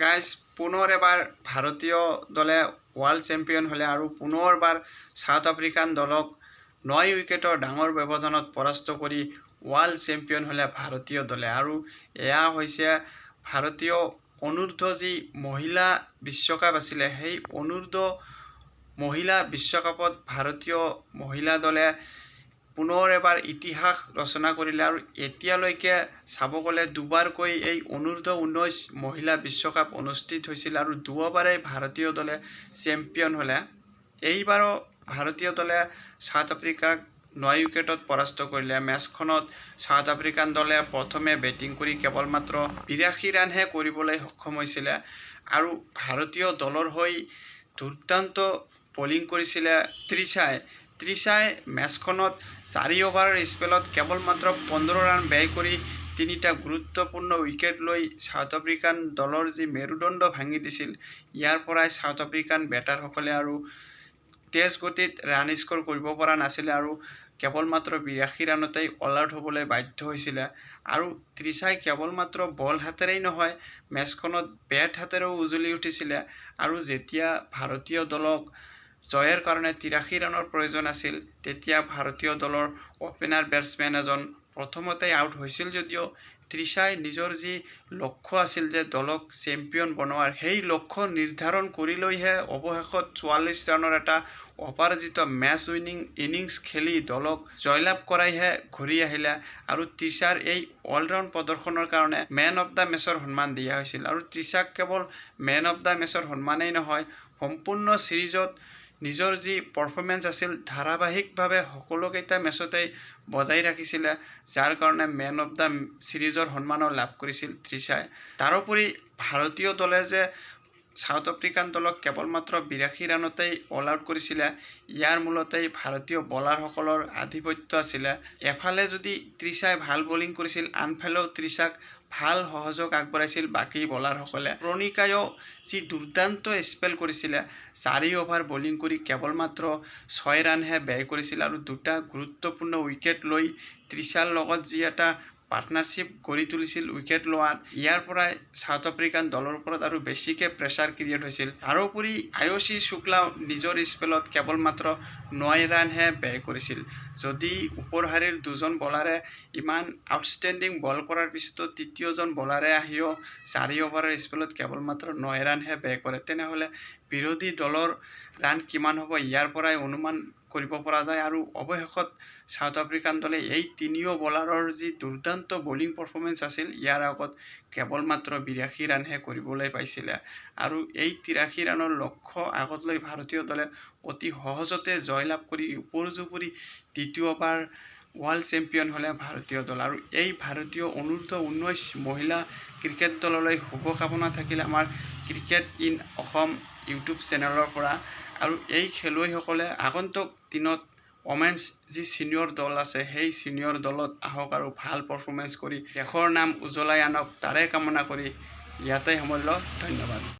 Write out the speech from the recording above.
Guys পুনৰ এবাৰ ভাৰতীয় দলে ৱৰ্ল্ড চেম্পিয়ন হ'লে আৰু পুনৰবাৰ সাউথ আফ্ৰিকান দলক 9 উইকেটৰ ডাঙৰ ব্যৱধানত পৰাস্ত কৰি ৱৰ্ল্ড চেম্পিয়ন হ'লে ভাৰতীয় দলে। আৰু এয়া হৈছে ভাৰতীয় অনূৰ্ধ্ব যি মহিলা বিশ্বকাপ আছিলে, সেই অনূৰ্ধ্ব মহিলা বিশ্বকাপত ভাৰতীয় মহিলা দলে পুনৰ এবাৰ ইতিহাস ৰচনা কৰিলে। আৰু এতিয়ালৈকে চাব গ'লে দুবাৰকৈ এই অনূৰ্ধ্ব 19 মহিলা বিশ্বকাপ অনুষ্ঠিত হৈছিল আৰু দুবাৰেই ভাৰতীয় দলে চেম্পিয়ন হ'লে। এইবাৰো ভাৰতীয় দলে সাউথ আফ্ৰিকাক 9 উইকেটত পৰাস্ত কৰিলে। মেচখনত সাউথ আফ্ৰিকান দলে প্ৰথমে বেটিং কৰি কেৱল মাত্ৰ 82 ৰানহে কৰিবলৈ সক্ষম হৈছিলে আৰু ভাৰতীয় দলৰ হৈ দুৰ্দান্ত বলিং কৰিছিলে ত্ৰিশাই মেচখনত 4 অভাৰৰ স্পেলত কেৱল মাত্ৰ 15 ৰান ব্যয় কৰি 3টা গুৰুত্বপূৰ্ণ উইকেট লৈ সাউথ আফ্ৰিকান দলৰ যি মেৰুদণ্ড ভাঙি দিছিল। ইয়াৰ পৰাই সাউথ আফ্ৰিকান বেটাৰসকলে আৰু তেজ গতিত ৰান স্ক'ৰ কৰিব পৰা নাছিলে আৰু কেৱল মাত্ৰ 82 ৰানতেই অল আউট হ'বলৈ বাধ্য হৈছিলে। আৰু ত্ৰিশাই কেৱল মাত্ৰ বল হাতেৰেই নহয়, মেচখনত বেট হাতেৰেও উজলি উঠিছিলে। আৰু যেতিয়া ভাৰতীয় দলক জয়ৰ কাৰণে 83 ৰানৰ প্ৰয়োজন আছিল, তেতিয়া ভাৰতীয় দলৰ অপেনাৰ বেটছমেন এজন প্ৰথমতেই আউট হৈছিল যদিও ত্ৰিশাই নিজৰ যি লক্ষ্য আছিল যে দলক চেম্পিয়ন বনোৱাৰ, সেই লক্ষ্য নিৰ্ধাৰণ কৰি লৈহে অৱশেষত 44 ৰানৰ এটা অপৰাজিত মেচ উইনিং ইনিংছ খেলি দলক জয়লাভ কৰাইহে ঘূৰি আহিলে। আৰু ত্ৰিশাৰ এই অলৰাউণ্ড প্ৰদৰ্শনৰ কাৰণে মেন অৱ দ্য মেচৰ সন্মান দিয়া হৈছিল। আৰু ত্ৰিশাক কেৱল মেন অৱ দ্য মেচৰ সন্মানেই নহয়, সম্পূৰ্ণ ছিৰিজত নিজৰ যি পাৰফৰ্মেঞ্চ আছিল ধাৰাবাহিকভাৱে সকলোকেইটা মেচতেই বজাই ৰাখিছিলে, যাৰ কাৰণে মেন অৱ দ্য ছিৰিজৰ সন্মানো লাভ কৰিছিল ত্ৰিশাই। তাৰোপৰি ভাৰতীয় দলে যে সাউথ আফ্ৰিকান দলক কেৱল মাত্ৰ 82 ৰানতেই অল আউট কৰিছিলে, ইয়াৰ মূলতেই ভাৰতীয় বলাৰসকলৰ আধিপত্য আছিলে। এফালে যদি ত্ৰিশাই ভাল বলিং কৰিছিল, আনফালেও ত্ৰিশাক ভাল সহযোগ আগবঢ়াইছিল বাকী বলাৰসকলে। প্ৰণিকায়ো যি দুৰ্দান্ত স্পেল কৰিছিলে, 4 অভাৰ বলিং কৰি কেৱল মাত্ৰ 6 ৰানহে ব্যয় কৰিছিল আৰু 2টা গুৰুত্বপূৰ্ণ উইকেট লৈ ত্ৰিশাৰ লগত যি এটা পাৰ্টনাৰশ্বিপ গঢ়ি তুলিছিল উইকেট লোৱাত, ইয়াৰ পৰাই সাউথ আফ্ৰিকান দলৰ ওপৰত আৰু বেছিকৈ প্ৰেছাৰ ক্ৰিয়েট হৈছিল। তাৰোপৰি আয়ুষী শুক্লাও নিজৰ স্পেলত কেৱল মাত্ৰ 9 ৰানহে ব্যয় কৰিছিল। যদি ওপৰ শাৰীৰ দুজন বলাৰে ইমান আউটষ্টেণ্ডিং বল কৰাৰ পিছতো তৃতীয়জন বলাৰে আহিও 4 অভাৰৰ স্পেলত কেৱল মাত্ৰ 9 ৰানহে ব্যয় কৰে, তেনেহ'লে বিৰোধী দলৰ ৰান কিমান হ'ব ইয়াৰ পৰাই অনুমান কৰিব পৰা যায়। আৰু অৱশেষত সাউথ আফ্ৰিকান দলে এই 3 বলাৰৰ যি দুৰ্দান্ত বলিং পাৰফৰ্মেঞ্চ আছিল, ইয়াৰ আগত কেৱল মাত্ৰ 82 ৰানহে কৰিবলৈ পাইছিলে। আৰু এই 83 ৰানৰ লক্ষ্য আগত লৈ ভাৰতীয় দলে অতি সহজতে জয়লাভ কৰি উপৰ্যুপৰি দ্বিতীয়বাৰ ৱৰ্ল্ড চেম্পিয়ন হ'লে ভাৰতীয় দল। আৰু এই ভাৰতীয় অনূৰ্ধ্ব 19 মহিলা ক্ৰিকেট দললৈ শুভকামনা থাকিল আমাৰ ক্ৰিকেট ইন অসম ইউটিউব চেনেলৰ পৰা। আৰু এই খেলুৱৈসকলে আগন্তুক দিনত ওমেন্স যি ছিনিয়ৰ দল আছে, সেই ছিনিয়ৰ দলত আহক আৰু ভাল পাৰফৰ্মেঞ্চ কৰি দেশৰ নাম উজ্বলাই আনক, তাৰে কামনা কৰি ইয়াতে সামৰিলোঁ। ধন্যবাদ।